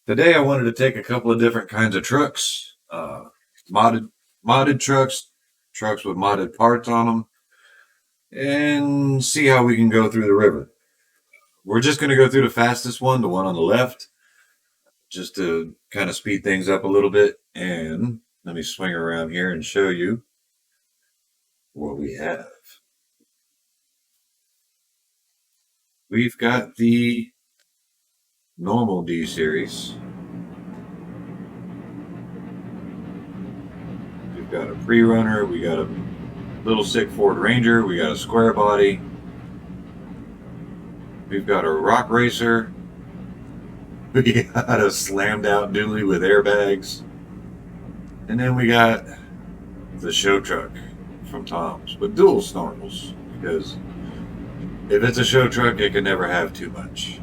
Today I wanted to take a couple of different kinds of trucks, modded trucks, trucks with modded parts on them, and see how we can go through the river. We're just going to go through the fastest one, the one on the left, just to kind of speed things up a little bit. And let me swing around here and show you what we have. We've got the normal D series. We've got a pre-runner, we got a little sick Ford Ranger, we got a square body, we've got a rock racer, we got a slammed out dually with airbags, and then we got the show truck from Tom's with dual snorkels, because if it's a show truck it can never have too much.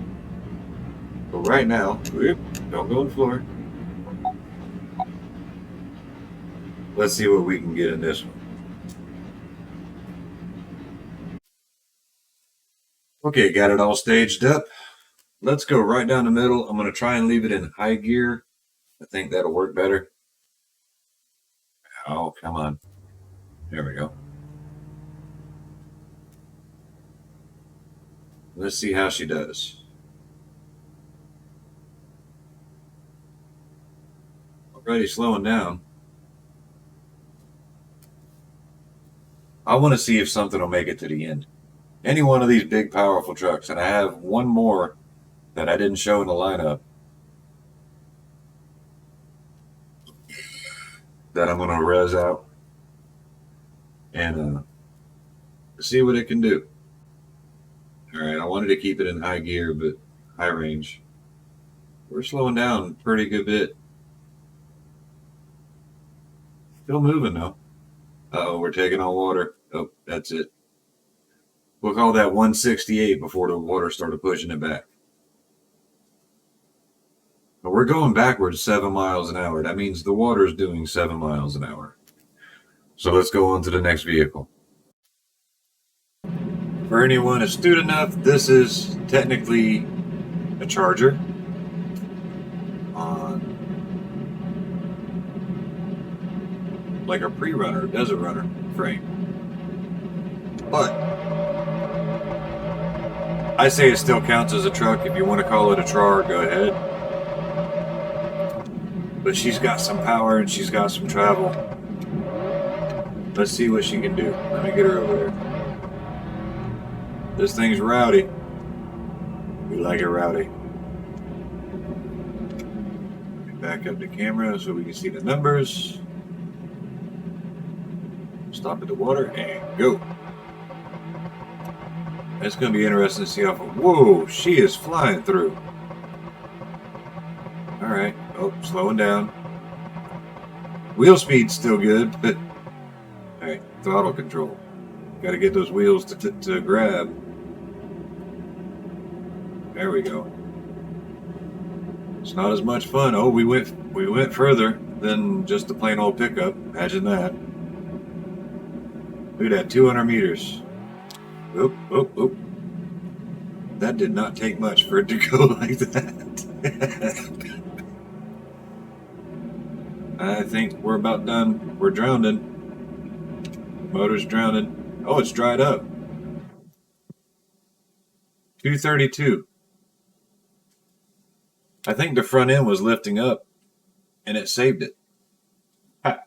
But right now, don't go on the floor. Let's see what we can get in this one. Okay, got it all staged up. Let's go right down the middle. I'm going to try and leave it in high gear. I think that'll work better. Oh, come on. There we go. Let's see how she does. Already slowing down. I want to see if something will make it to the end. Any one of these big, powerful trucks, and I have one more that I didn't show in the lineup that I'm going to res out and see what it can do. All right, I wanted to keep it in high gear, but high range. We're slowing down a pretty good bit. Still moving though. Uh-oh, we're taking on water. Oh, that's it. We'll call that 168 before the water started pushing it back. But we're going backwards 7 miles an hour. That means the water's doing 7 miles an hour. So let's go on to the next vehicle. For anyone astute enough, this is technically a Charger on like a pre-runner, desert runner frame. But I say it still counts as a truck. If you want to call it a char, go ahead. But she's got some power and she's got some travel. Let's see what she can do. Let me get her over there. This thing's rowdy. We like it rowdy. Let me back up the camera so we can see the numbers. Stop at the water and go. It's going to be interesting to see how far. Whoa, she is flying through. All right. Oh, slowing down. Wheel speed's still good, but all right, throttle control. Got to get those wheels to grab. There we go. It's not as much fun. Oh, we went further than just the plain old pickup. Imagine that. Look at that, 200 meters. Oop, oop, oop. That did not take much for it to go like that. I think we're about done. We're drowning. Motor's drowning. Oh, it's dried up. 232. I think the front end was lifting up and it saved it. Ha.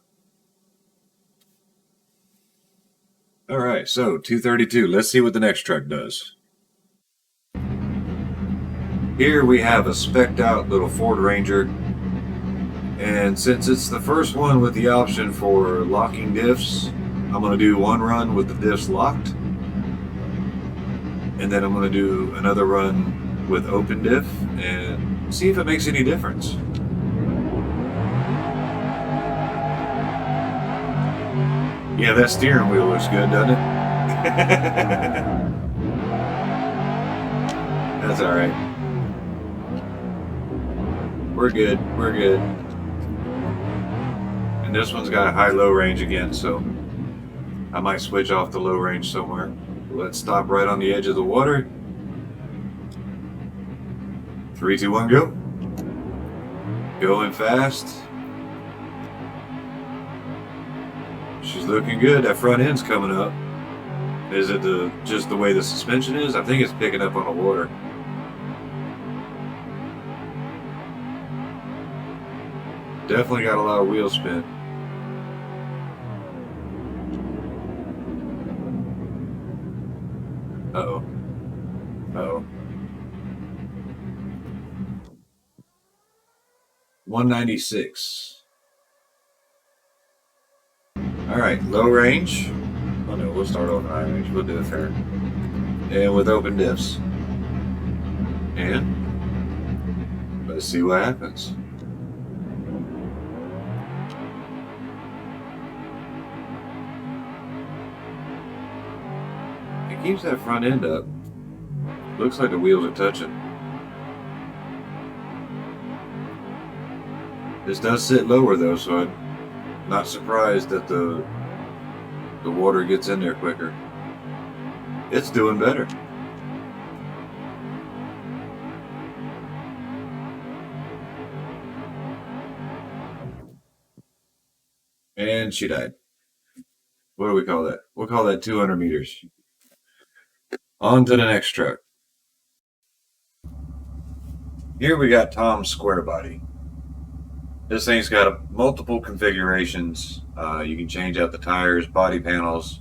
All right, so 232. Let's see what the next truck does. Here we have a spec'd out little Ford Ranger. And since it's the first one with the option for locking diffs, I'm going to do one run with the diffs locked. And then I'm going to do another run with open diff and see if it makes any difference. Yeah, that steering wheel looks good, doesn't it? That's all right. We're good. We're good. And this one's got a high-low range again, so I might switch off the low range somewhere. Let's stop right on the edge of the water. 3, 2, 1, go. Going fast. She's looking good. That front end's coming up. Is it just the way the suspension is? I think it's picking up on the water. Definitely got a lot of wheel spin. Uh-oh. Uh-oh. 196. All right, low range. Oh no, we'll start off high range. We'll do it fair. And with open diffs. And let's see what happens. It keeps that front end up. Looks like the wheels are touching. This does sit lower though, so I'm not surprised that the water gets in there quicker. It's doing better. And she died. What do we call that? We'll call that 200 meters. On to the next truck. Here we got Tom's square body. This thing's got multiple configurations. You can change out the tires, body panels.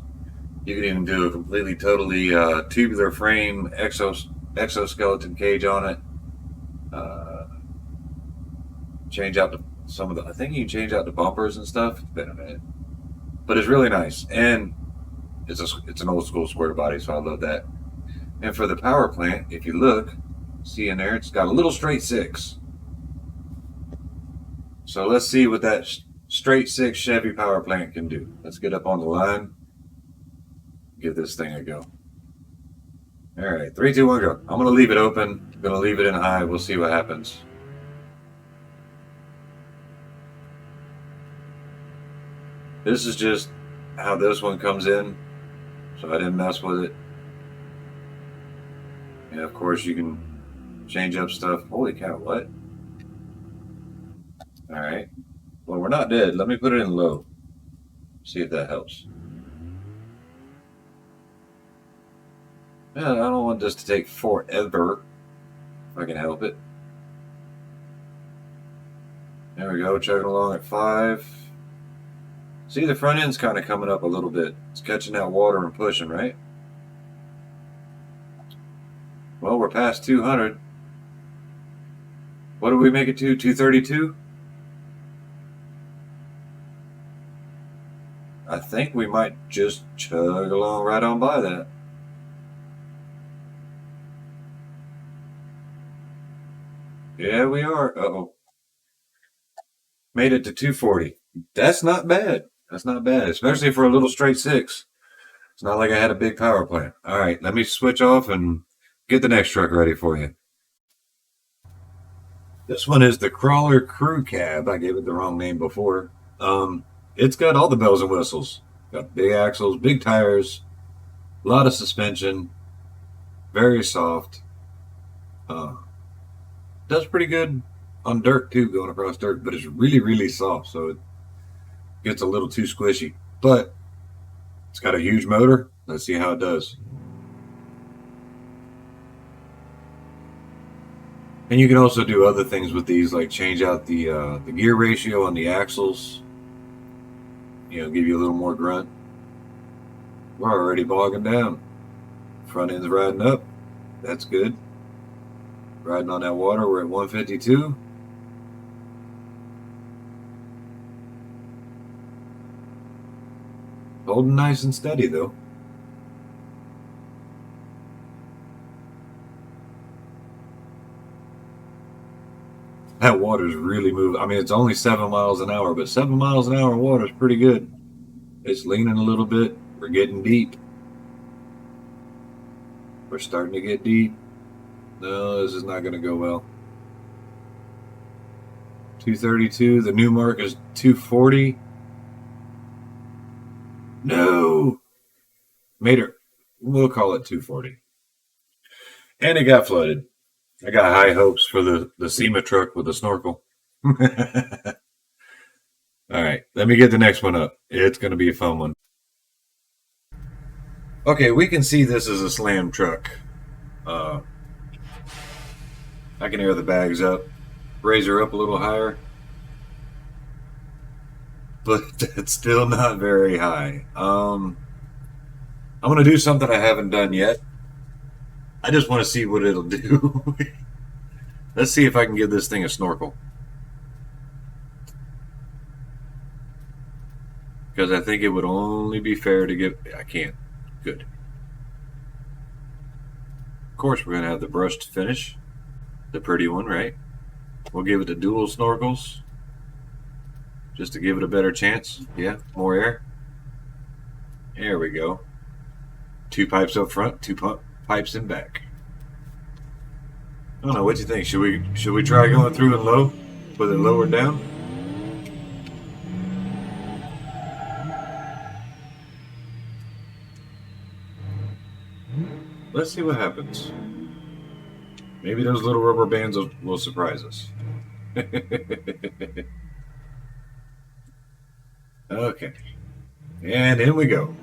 You can even do a completely, totally tubular frame, exoskeleton cage on it. Change out some of the. I think you can change out the bumpers and stuff. It's been a minute, but it's really nice, and it's an old school square body, so I love that. And for the power plant, if you look, see in there, it's got a little straight six. So let's see what that straight six Chevy power plant can do. Let's get up on the line. Give this thing a go. All right, 3, 2, 1, go. I'm going to leave it open. I'm going to leave it in high. We'll see what happens. This is just how this one comes in, so I didn't mess with it. And of course, you can change up stuff. Holy cow, what? All right. Well, we're not dead. Let me put it in low. See if that helps. Yeah, I don't want this to take forever. If I can help it. There we go. Chugging along at 5. See, the front end's kind of coming up a little bit. It's catching that water and pushing, right? Well, we're past 200. What did we make it to? 232? I think we might just chug along right on by that. Yeah, we are. Uh-oh. Made it to 240. That's not bad. That's not bad, especially for a little straight six. It's not like I had a big power plant. All right, let me switch off and get the next truck ready for you. This one is the Crawler Crew Cab. I gave it the wrong name before. It's got all the bells and whistles. Got big axles, big tires, a lot of suspension, very soft. Does pretty good on dirt too, going across dirt, but it's really, really soft, so it gets a little too squishy. But it's got a huge motor. Let's see how it does. And you can also do other things with these, like change out the gear ratio on the axles. You know, give you a little more grunt. We're already bogging down. Front end's riding up. That's good. Riding on that water. We're at 152. Holding nice and steady though. That water's really moving. I mean, it's only 7 miles an hour, but 7 miles an hour water is pretty good. It's leaning a little bit. We're getting deep. We're starting to get deep. No, this is not going to go well. 232. The new mark is 240. No. Made it. We'll call it 240. And it got flooded. I got high hopes for the SEMA truck with the snorkel. All right, let me get the next one up. It's going to be a fun one. Okay, we can see this is a slam truck. Uh, I can air the bags up, raise her up a little higher, but it's still not very high. I'm going to do something I haven't done yet. I just want to see what it'll do. Let's see if I can give this thing a snorkel. Because I think it would only be fair to give... I can't. Good. Of course, we're going to have the brushed finish. The pretty one, right? We'll give it the dual snorkels. Just to give it a better chance. Yeah, more air. There we go. 2 pipes up front, 2 pipes in back. I don't know, what do you think? Should we try going through and low? With it lowered down? Let's see what happens. Maybe those little rubber bands will surprise us. Okay. And in we go.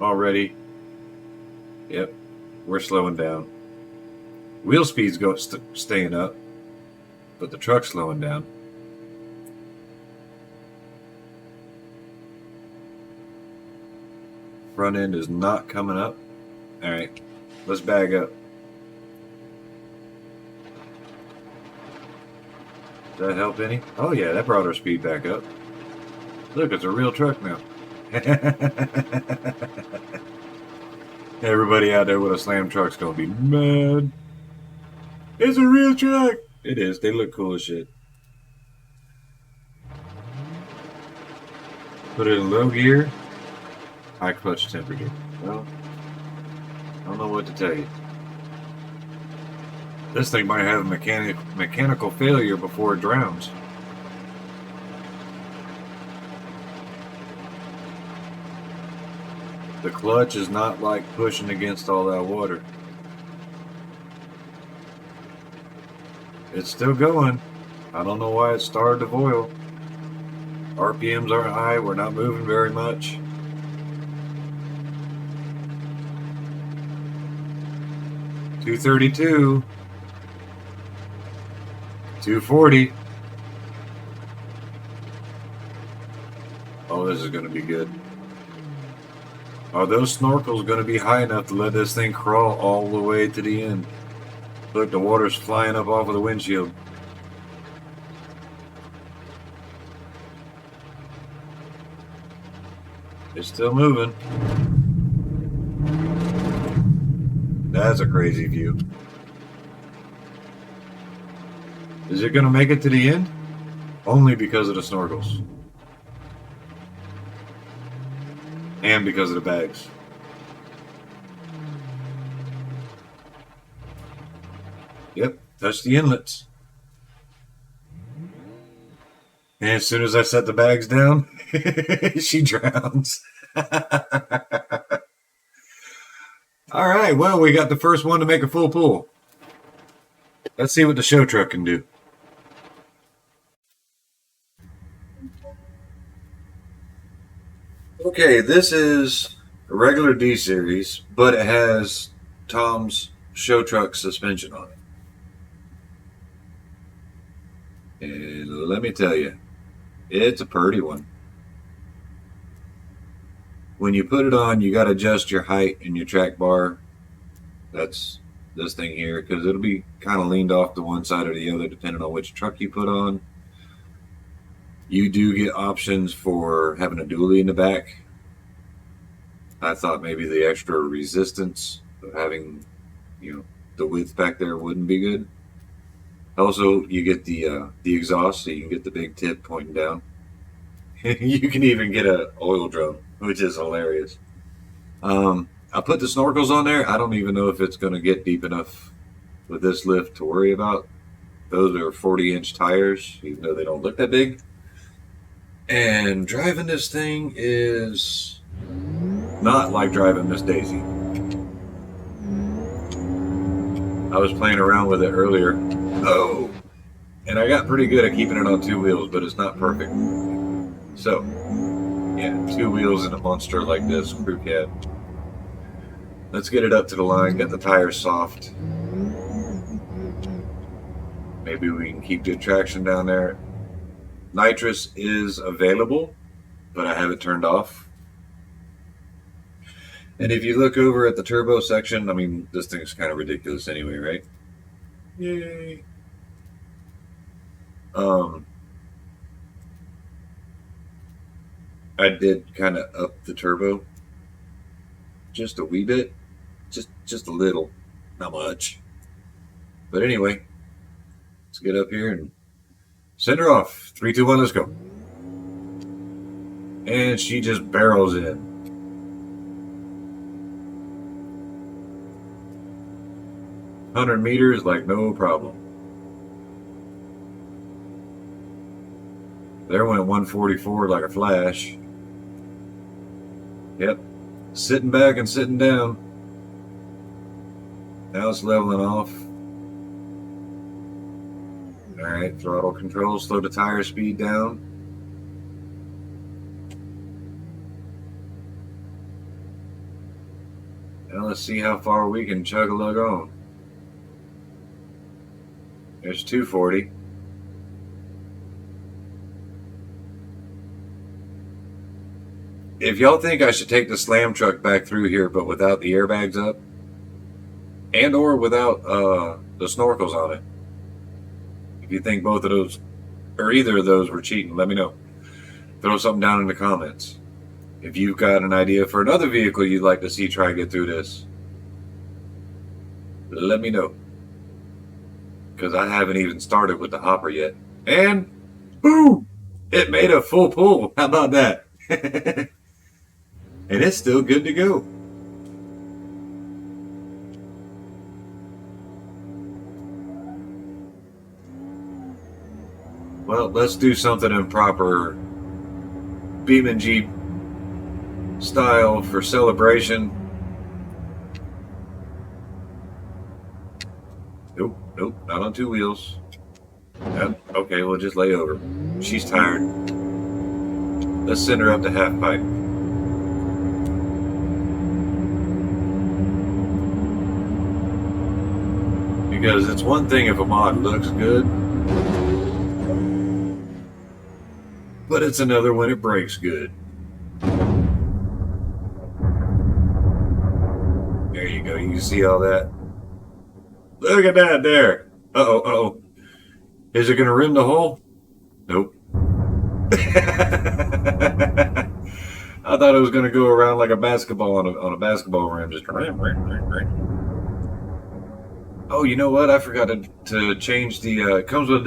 Already. Yep. We're slowing down. Wheel speed's staying up, but the truck's slowing down. Front end is not coming up. All right, let's bag up. Does that help any? Oh yeah, that brought our speed back up. Look, it's a real truck now. Everybody out there with a slam truck's gonna be mad. It's a real truck. It is. They look cool as shit. Put it in low gear. High clutch temperature. Well, I don't know what to tell you. This thing might have a mechanical failure before it drowns. The clutch is not like pushing against all that water. It's still going. I don't know why it started to boil. RPMs aren't high. We're not moving very much. $232. $240. Oh, this is going to be good. Are those snorkels going to be high enough to let this thing crawl all the way to the end? Look, the water's flying up off of the windshield. It's still moving. That's a crazy view. Is it going to make it to the end? Only because of the snorkels. And because of the bags. Yep, touch the inlets. And as soon as I set the bags down, she drowns. All right, well, we got the first one to make a full pull. Let's see what the show truck can do. Okay, this is a regular D series, but it has Tom's show truck suspension on it. And let me tell you, it's a pretty one. When you put it on, you got to adjust your height and your track bar. That's this thing here, because it'll be kind of leaned off to one side or the other depending on which truck you put on. You do get options for having a dually in the back. I thought maybe the extra resistance of having, the width back there wouldn't be good. Also, you get the exhaust, so you can get the big tip pointing down. You can even get an oil drum, which is hilarious. I put the snorkels on there. I don't even know if it's going to get deep enough with this lift to worry about. Those are 40-inch tires, even though they don't look that big. And driving this thing is not like driving Miss Daisy. I was playing around with it earlier. Oh! And I got pretty good at keeping it on 2 wheels, but it's not perfect. So, yeah, 2 wheels in a monster like this, crew cab. Let's get it up to the line, get the tires soft. Maybe we can keep good traction down there. Nitrous is available, but I have it turned off. And if you look over at the turbo section, I mean, this thing's kind of ridiculous anyway, right? Yay. I did kind of up the turbo just a wee bit, just a little, not much. But anyway, let's get up here and send her off. 3, 2, 1, let's go. And she just barrels in. 100 meters like no problem. There went 144 like a flash. Yep. Sitting back and sitting down. Now it's leveling off. Alright, throttle control, slow the tire speed down. Now let's see how far we can chug-a-lug on. There's 240. If y'all think I should take the slam truck back through here but without the airbags up, and or without the snorkels on it, if you think both of those or either of those were cheating, let me know. Throw something down in the comments. If you've got an idea for another vehicle you'd like to see try to get through this, let me know, because I haven't even started with the hopper yet. And boom, it made a full pull. How about that? And it's still good to go. Well, let's do something in proper Beam & Jeep style for celebration. Nope, nope, not on 2 wheels. Okay, we'll just lay over. She's tired. Let's send her up to half pipe. Because it's one thing if a mod looks good, but it's another when it breaks good. There you go. You can see all that. Look at that there. Uh-oh, uh-oh. Is it going to rim the hole? Nope. I thought it was going to go around like a basketball on a basketball rim. Just rim. Oh, you know what? I forgot to change the... it comes with